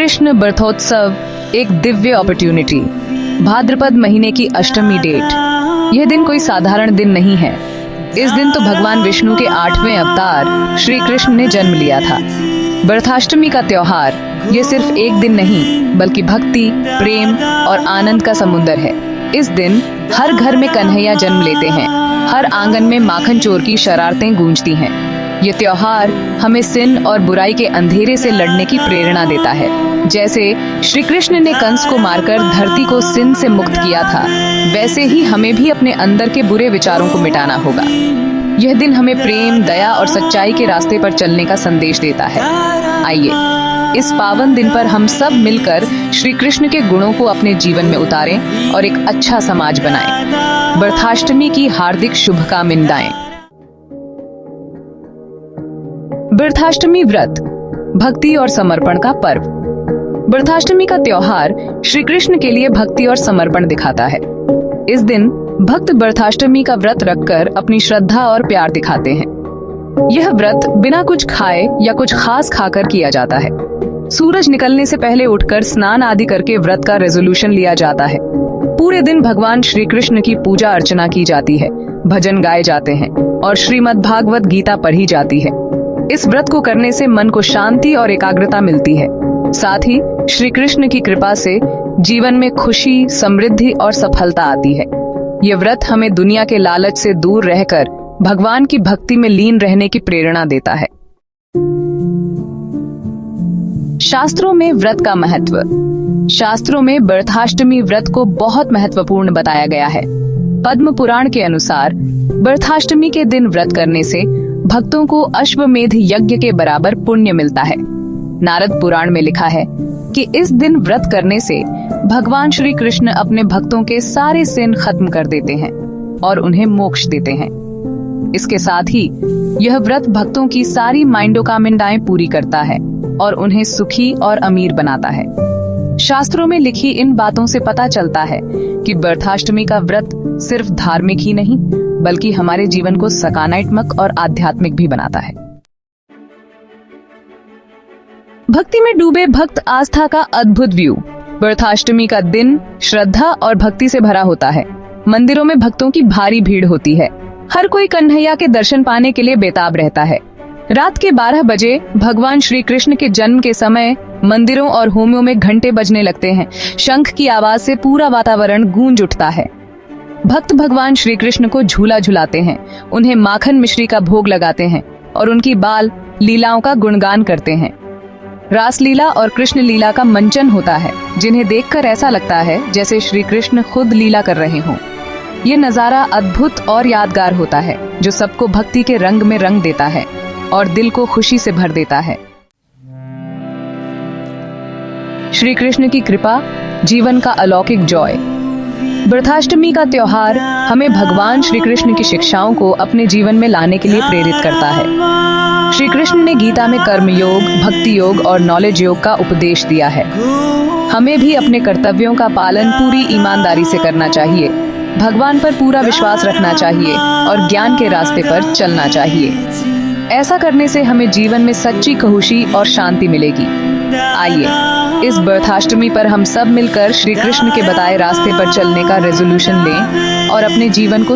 कृष्ण बर्थोत्सव एक दिव्य अपॉर्चुनिटी। भाद्रपद महीने की अष्टमी डेट। यह दिन कोई साधारण दिन नहीं है। इस दिन तो भगवान विष्णु के 8वें अवतार श्री कृष्ण ने जन्म लिया था। बर्थाष्टमी का त्योहार ये सिर्फ एक दिन नहीं बल्कि भक्ति, प्रेम और आनंद का समुद्र है। इस दिन हर घर में कन्हैया जन्म लेते हैं, हर आंगन में माखन चोर की शरारतें गूंजती हैं। ये त्योहार हमें सिन और बुराई के अंधेरे से लड़ने की प्रेरणा देता है। जैसे श्री कृष्ण ने कंस को मारकर धरती को सिन से मुक्त किया था, वैसे ही हमें भी अपने अंदर के बुरे विचारों को मिटाना होगा। यह दिन हमें प्रेम, दया और सच्चाई के रास्ते पर चलने का संदेश देता है। आइए इस पावन दिन पर हम सब मिलकर श्री कृष्ण के गुणों को अपने जीवन में उतारें और एक अच्छा समाज बनाएं। बर्थाष्टमी की हार्दिक शुभकामनाएं। बर्थाष्टमी व्रत भक्ति और समर्पण का पर्व। बर्थाष्टमी का त्योहार श्री कृष्ण के लिए भक्ति और समर्पण दिखाता है। इस दिन भक्त बर्थाष्टमी का व्रत रखकर अपनी श्रद्धा और प्यार दिखाते हैं। यह व्रत बिना कुछ खाए या कुछ खास खाकर किया जाता है। सूरज निकलने से पहले उठकर स्नान आदि करके व्रत का रेजोल्यूशन लिया जाता है। पूरे दिन भगवान श्री कृष्ण की पूजा अर्चना की जाती है, भजन गाए जाते हैं और श्रीमद् भागवत गीता पढ़ी जाती है। इस व्रत को करने से मन को शांति और एकाग्रता मिलती है। साथ ही श्री कृष्ण की कृपा से जीवन में खुशी, समृद्धि और सफलता आती है। ये व्रत हमें दुनिया के लालच से दूर रहकर भगवान की भक्ति में लीन रहने की प्रेरणा देता है। शास्त्रों में व्रत का महत्व। शास्त्रों में बर्थाष्टमी व्रत को बहुत महत्वपूर्ण बताया गया है। पद्म पुराण के अनुसार बर्थाष्टमी के दिन व्रत करने से भक्तों को अश्वमेध यज्ञ के बराबर पुण्य मिलता है। नारद पुराण में लिखा है कि इस दिन व्रत करने से भगवान श्री कृष्ण अपने भक्तों के सारे सिन खत्म कर देते हैं और उन्हें मोक्ष देते हैं। इसके साथ ही यह व्रत भक्तों की सारी माइंडोकामनाएं पूरी करता है और उन्हें सुखी और अमीर बनाता है। शास्त्रों में लिखी इन बातों से पता चलता है कि बर्थाष्टमी का व्रत सिर्फ धार्मिक ही नहीं बल्कि हमारे जीवन को सकारात्मक और आध्यात्मिक भी बनाता है। भक्ति में डूबे भक्त आस्था का अद्भुत व्यू। बर्थाष्टमी का दिन श्रद्धा और भक्ति से भरा होता है। मंदिरों में भक्तों की भारी भीड़ होती है। हर कोई कन्हैया के दर्शन पाने के लिए बेताब रहता है। रात के 12 बजे भगवान श्री कृष्ण के जन्म के समय मंदिरों और होमों में घंटे बजने लगते हैं। शंख की आवाज से पूरा वातावरण गूंज उठता है। भक्त भगवान श्री कृष्ण को झूला झुलाते हैं, उन्हें माखन मिश्री का भोग लगाते हैं और उनकी बाल लीलाओं का गुणगान करते हैं। रासलीला और कृष्ण लीला का मंचन होता है, जिन्हें देखकर ऐसा लगता है जैसे श्री कृष्ण खुद लीला कर रहे हों। ये नजारा अद्भुत और यादगार होता है, जो सबको भक्ति के रंग में रंग देता है और दिल को खुशी से भर देता है। श्री कृष्ण की कृपा जीवन का अलौकिक जॉय। बर्थाष्टमी का त्योहार हमें भगवान श्री कृष्ण की शिक्षाओं को अपने जीवन में लाने के लिए प्रेरित करता है। श्री कृष्ण ने गीता में कर्म योग, भक्ति योग और नॉलेज योग का उपदेश दिया है। हमें भी अपने कर्तव्यों का पालन पूरी ईमानदारी से करना चाहिए, भगवान पर पूरा विश्वास रखना चाहिए और ज्ञान के रास्ते पर चलना चाहिए। ऐसा करने से हमें जीवन में सच्ची खुशी और शांति मिलेगी। आइए इस बर्थाष्टमी पर हम सब मिलकर श्री कृष्ण के बताए रास्ते पर चलने का रेजोल्यूशन लें और अपने जीवन को